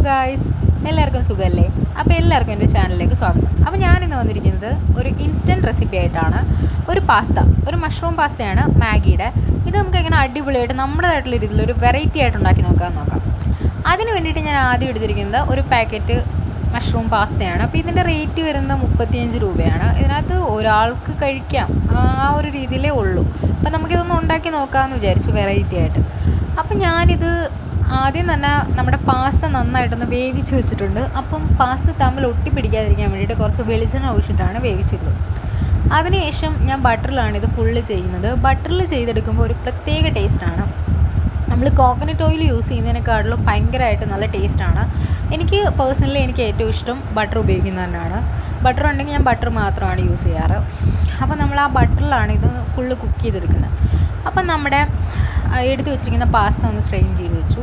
Guys, എല്ലാവർക്കും സുഖമല്ലേ? അപ്പോൾ എല്ലാവർക്കും എൻ്റെ ചാനലിലേക്ക് സ്വാഗതം. അപ്പോൾ ഞാനിന്ന് വന്നിരിക്കുന്നത് ഒരു ഇൻസ്റ്റൻറ്റ് റെസിപ്പി ആയിട്ടാണ്. ഒരു മഷ്റൂം പാസ്തയാണ് മാഗിയുടെ. ഇത് നമുക്ക് എങ്ങനെ അടിപൊളിയായിട്ട് നമ്മുടേതായിട്ടുള്ള രീതിയിൽ ഒരു വെറൈറ്റി ആയിട്ട് ഉണ്ടാക്കി നോക്കാം. അതിന് വേണ്ടിയിട്ട് ഞാൻ ആദ്യം എടുത്തിരിക്കുന്നത് ഒരു പാക്കറ്റ് മഷ്റൂം പാസ്തയാണ്. അപ്പോൾ ഇതിൻ്റെ റേറ്റ് വരുന്നത് 35 രൂപയാണ്. ഇതിനകത്ത് ഒരാൾക്ക് കഴിക്കാം, ആ ഒരു രീതിയിലേ ഉള്ളൂ. അപ്പോൾ നമുക്കിതൊന്ന് ഉണ്ടാക്കി നോക്കാമെന്ന് വിചാരിച്ചു, വെറൈറ്റി ആയിട്ട്. അപ്പം ഞാനിത് ആദ്യം തന്നെ നമ്മുടെ പാസ്ത നന്നായിട്ടൊന്ന് വേവിച്ച് വെച്ചിട്ടുണ്ട്. അപ്പം പാസ്ത തമ്മിൽ ഒട്ടിപ്പിടിക്കാതിരിക്കാൻ വേണ്ടിയിട്ട് കുറച്ച് വെളിച്ചെണ്ണ ഒഴിച്ചിട്ടാണ് വേവിച്ചത്. അതിനുശേഷം ഞാൻ ബട്ടറിലാണ് ഇത് ഫുള്ള് ചെയ്യുന്നത്. ബട്ടറിൽ ചെയ്തെടുക്കുമ്പോൾ ഒരു പ്രത്യേക ടേസ്റ്റാണ്. നമ്മൾ കോക്കനട്ട് ഓയിൽ യൂസ് ചെയ്യുന്നതിനേക്കാളും ഭയങ്കരമായിട്ട് നല്ല ടേസ്റ്റാണ്. എനിക്ക് ഏറ്റവും ഇഷ്ടം ബട്ടർ ഉപയോഗിക്കുന്നത് തന്നെയാണ്. ബട്ടർ ഉണ്ടെങ്കിൽ ഞാൻ ബട്ടർ മാത്രമാണ് യൂസ് ചെയ്യാറ്. അപ്പോൾ നമ്മൾ ആ ബട്ടറിലാണ് ഇത് ഫുള്ള് കുക്ക് ചെയ്തെടുക്കുന്നത്. അപ്പം നമ്മുടെ എടുത്ത് വെച്ചിരിക്കുന്ന പാസ്ത ഒന്ന് സ്ട്രെയിൻ ചെയ്ത് വെച്ചു.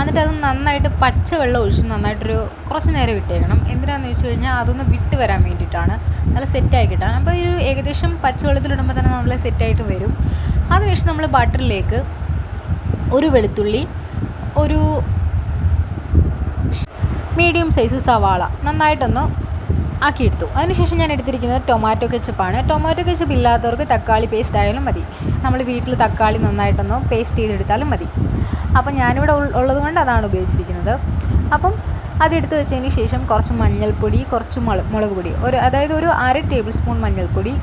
എന്നിട്ട് അത് നന്നായിട്ട് പച്ചവെള്ളം ഒഴിച്ച് കുറച്ച് നേരം ഇട്ടേക്കണം. എന്തിനാണെന്ന് വെച്ച് കഴിഞ്ഞാൽ അതൊന്ന് വിട്ട് വരാൻ വേണ്ടിയിട്ടാണ്, നല്ല സെറ്റായി കിട്ടാൻ. അപ്പോൾ ഒരു ഏകദേശം പച്ചവെള്ളത്തിലിടുമ്പോൾ തന്നെ നല്ല സെറ്റായിട്ട് വരും. അതിനുശേഷം നമ്മൾ ബട്ടറിലേക്ക് ഒരു വെളുത്തുള്ളി, ഒരു മീഡിയം സൈസ് സവാള നന്നായിട്ടൊന്ന് ആക്കിയെടുത്തു. അതിനുശേഷം ഞാൻ എടുത്തിരിക്കുന്നത് ടൊമാറ്റോ കെച്ചപ്പാണ്. ടൊമാറ്റോ കെച്ചപ്പ് ഇല്ലാത്തവർക്ക് തക്കാളി പേസ്റ്റ് ആയാലും മതി. നമ്മൾ വീട്ടിൽ തക്കാളി നന്നായിട്ടൊന്ന് പേസ്റ്റ് ചെയ്തെടുത്താലും മതി. അപ്പം ഞാനിവിടെ ഉള്ളത് കൊണ്ട് അതാണ് ഉപയോഗിച്ചിരിക്കുന്നത്. അപ്പം അതെടുത്ത് വെച്ചതിന് ശേഷം കുറച്ച് മഞ്ഞൾപ്പൊടി, കുറച്ച് മുളക് പൊടി, ഒരു 1/2 ടേബിൾ സ്പൂൺ മഞ്ഞൾപ്പൊടി,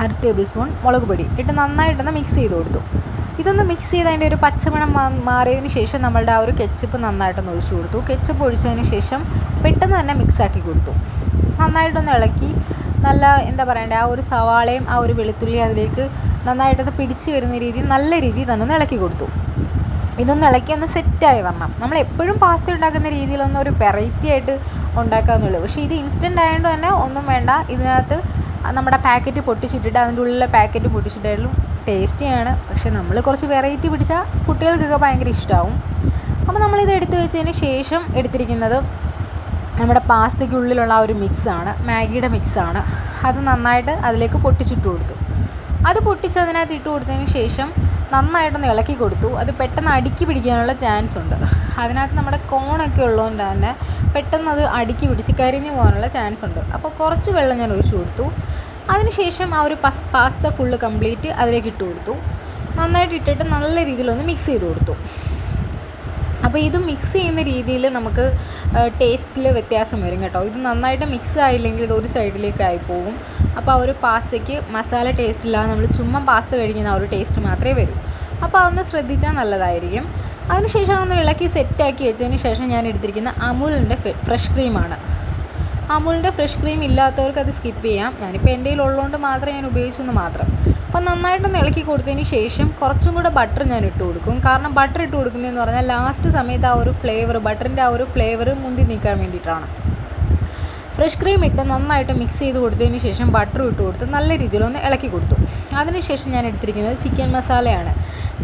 1/2 ടേബിൾ സ്പൂൺ മുളക് പൊടി ഇട്ട് നന്നായിട്ടൊന്ന് മിക്സ് ചെയ്ത് കൊടുത്തു. ഇതൊന്ന് മിക്സ് ചെയ്ത് അതിൻ്റെ ഒരു പച്ചമണം മാറിയതിന് ശേഷം നമ്മളുടെ ആ ഒരു കെച്ചപ്പ് നന്നായിട്ടൊന്ന് ഒഴിച്ചു കൊടുത്തു. കെച്ചപ്പ് ഒഴിച്ചതിന് ശേഷം പെട്ടെന്ന് തന്നെ മിക്സാക്കി കൊടുത്തു. നന്നായിട്ടൊന്ന് ഇളക്കി നല്ല ആ ഒരു സവാളയും ആ ഒരു വെളുത്തുള്ളി അതിലേക്ക് നന്നായിട്ടൊന്ന് പിടിച്ച് വരുന്ന രീതിയിൽ നല്ല രീതിയിൽ തന്നെ ഒന്ന് ഇളക്കി കൊടുത്തു. ഇതൊന്ന് ഇളക്കി ഒന്ന് സെറ്റായി വരണം. നമ്മൾ എപ്പോഴും പാസ്ത ഉണ്ടാക്കുന്ന രീതിയിലൊന്നും ഒരു വെറൈറ്റി ആയിട്ട് ഉണ്ടാക്കാമെന്നുള്ളൂ. പക്ഷേ ഇത് ഇൻസ്റ്റൻ്റ് ആയതുകൊണ്ട് തന്നെ ഒന്നും വേണ്ട. ഇതിനകത്ത് നമ്മുടെ പാക്കറ്റ് പൊട്ടിച്ചിട്ടിട്ട് അതിൻ്റെ ഉള്ളിലെ പാക്കറ്റ് പൊട്ടിച്ചിട്ടായാലും ടേസ്റ്റിയാണ്. പക്ഷെ നമ്മൾ കുറച്ച് വെറൈറ്റി പിടിച്ചാൽ കുട്ടികൾക്കൊക്കെ ഭയങ്കര ഇഷ്ടമാവും. അപ്പോൾ നമ്മളിത് എടുത്ത് വെച്ചതിന് ശേഷം എടുത്തിരിക്കുന്നത് നമ്മുടെ പാസ്തയ്ക്കുള്ളിലുള്ള ആ ഒരു മിക്സാണ്, മാഗിയുടെ മിക്സാണ്. അത് നന്നായിട്ട് അതിലേക്ക് പൊട്ടിച്ചിട്ട് കൊടുത്തു. അത് പൊട്ടിച്ചതിനകത്ത് ഇട്ട് കൊടുത്തതിന് ശേഷം നന്നായിട്ടൊന്ന് ഇളക്കി കൊടുത്തു. അത് പെട്ടെന്ന് അടുക്കി പിടിക്കാനുള്ള ചാൻസ് ഉണ്ട്. അതിനകത്ത് നമ്മുടെ കോണൊക്കെ ഉള്ളതുകൊണ്ട് തന്നെ പെട്ടെന്ന് അത് അടുക്കി പിടിച്ച് കരിഞ്ഞു പോകാനുള്ള ചാൻസ് ഉണ്ട്. അപ്പോൾ കുറച്ച് വെള്ളം ഞാൻ ഒഴിച്ചു കൊടുത്തു. അതിനുശേഷം ആ ഒരു പാസ്ത ഫുള്ള് കംപ്ലീറ്റ് അതിലേക്ക് ഇട്ട് കൊടുത്തു. നന്നായിട്ട് ഇട്ടിട്ട് നല്ല രീതിയിലൊന്ന് മിക്സ് ചെയ്ത് കൊടുത്തു. അപ്പോൾ ഇത് മിക്സ് ചെയ്യുന്ന രീതിയിൽ നമുക്ക് ടേസ്റ്റിൽ വ്യത്യാസം വരും കേട്ടോ. ഇത് നന്നായിട്ട് മിക്സ് ആയില്ലെങ്കിൽ ഇത് ഒരു സൈഡിലേക്കായി പോകും. അപ്പോൾ ആ ഒരു പാസ്തയ്ക്ക് മസാല ടേസ്റ്റ് ഇല്ലാതെ നമ്മൾ ചുമ്മാ പാസ്ത കഴിക്കുന്ന ആ ഒരു ടേസ്റ്റ് മാത്രമേ വരൂ. അപ്പോൾ അതൊന്ന് ശ്രദ്ധിച്ചാൽ നല്ലതായിരിക്കും. അതിനുശേഷം അതൊന്ന് ഇളക്കി സെറ്റാക്കി വെച്ചതിന് ശേഷം ഞാൻ എടുത്തിരിക്കുന്ന അമൂലിൻ്റെ ഫ്രഷ് ക്രീമാണ്. അമൂലിൻ്റെ ഫ്രഷ് ക്രീം ഇല്ലാത്തവർക്ക് അത് സ്കിപ്പ് ചെയ്യാം. ഞാനിപ്പോൾ എൻ്റെ കയ്യിലുള്ളതുകൊണ്ട് മാത്രമേ ഞാൻ ഉപയോഗിച്ചെന്ന് മാത്രം. അപ്പോൾ നന്നായിട്ടൊന്ന് ഇളക്കി കൊടുത്തതിന് ശേഷം കുറച്ചും കൂടെ ബട്ടർ ഞാൻ ഇട്ട് കൊടുക്കും. കാരണം ബട്ടർ ഇട്ട് കൊടുക്കുന്നതെന്ന് പറഞ്ഞാൽ ലാസ്റ്റ് സമയത്ത് ആ ഒരു ബട്ടറിൻ്റെ ആ ഒരു ഫ്ലേവർ മുന്തി നിൽക്കാൻ വേണ്ടിയിട്ടാണ്. ഫ്രഷ് ക്രീം ഇട്ട് നന്നായിട്ട് മിക്സ് ചെയ്ത് കൊടുത്തതിന് ശേഷം ബട്ടർ ഇട്ട് കൊടുത്ത് നല്ല രീതിയിലൊന്ന് ഇളക്കി കൊടുത്തു. അതിനുശേഷം ഞാൻ എടുത്തിരിക്കുന്നത് ചിക്കൻ മസാലയാണ്.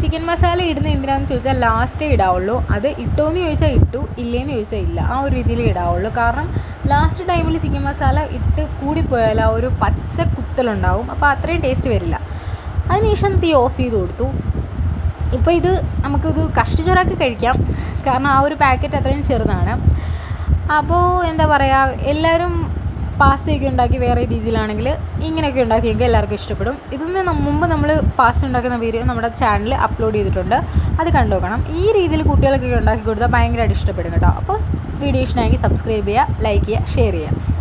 ചിക്കൻ മസാല ഇടുന്നത് എന്തിനാണെന്ന് ചോദിച്ചാൽ ലാസ്റ്റേ ഇടാവുള്ളൂ. അത് ഇട്ടോയെന്ന് ചോദിച്ചാൽ ഇട്ടു, ഇല്ലേന്ന് ചോദിച്ചാൽ ഇല്ല, ആ ഒരു രീതിയിൽ ഇടാവുള്ളൂ. കാരണം ലാസ്റ്റ് ടൈമിൽ ചിക്കൻ മസാല ഇട്ട് കൂടിപ്പോയാൽ ആ ഒരു പച്ച കുത്തലുണ്ടാവും. അപ്പോൾ അത്രയും ടേസ്റ്റ് വരില്ല. അതിനുശേഷം തീ ഓഫ് ചെയ്ത് കൊടുത്തു. ഇപ്പോൾ ഇത് നമുക്കിത് കഷ്ടിച്ചോറാക്കി കഴിക്കാം, കാരണം ആ ഒരു പാക്കറ്റ് അത്രയും ചെറുതാണ്. അപ്പോൾ എല്ലാവരും പാസ്തയൊക്കെ ഉണ്ടാക്കി വേറെ രീതിയിലാണെങ്കിൽ ഇങ്ങനെയൊക്കെ ഉണ്ടാക്കിയെങ്കിൽ എല്ലാവർക്കും ഇഷ്ടപ്പെടും. ഇതിന് മുമ്പ് നമ്മൾ പാസ്ത ഉണ്ടാക്കുന്ന വീഡിയോ നമ്മുടെ ചാനലിൽ അപ്ലോഡ് ചെയ്തിട്ടുണ്ട്, അത് കണ്ടുനോക്കണം. ഈ രീതിയിൽ കുട്ടികൾക്കൊക്കെ ഉണ്ടാക്കി കൊടുത്താൽ ഭയങ്കരമായിട്ട് ഇഷ്ടപ്പെടും കേട്ടോ. അപ്പോൾ വീഡിയോ ഇഷ്ടമായെങ്കിൽ സബ്സ്ക്രൈബ് ചെയ്യുക, ലൈക്ക് ചെയ്യുക, ഷെയർ ചെയ്യുക.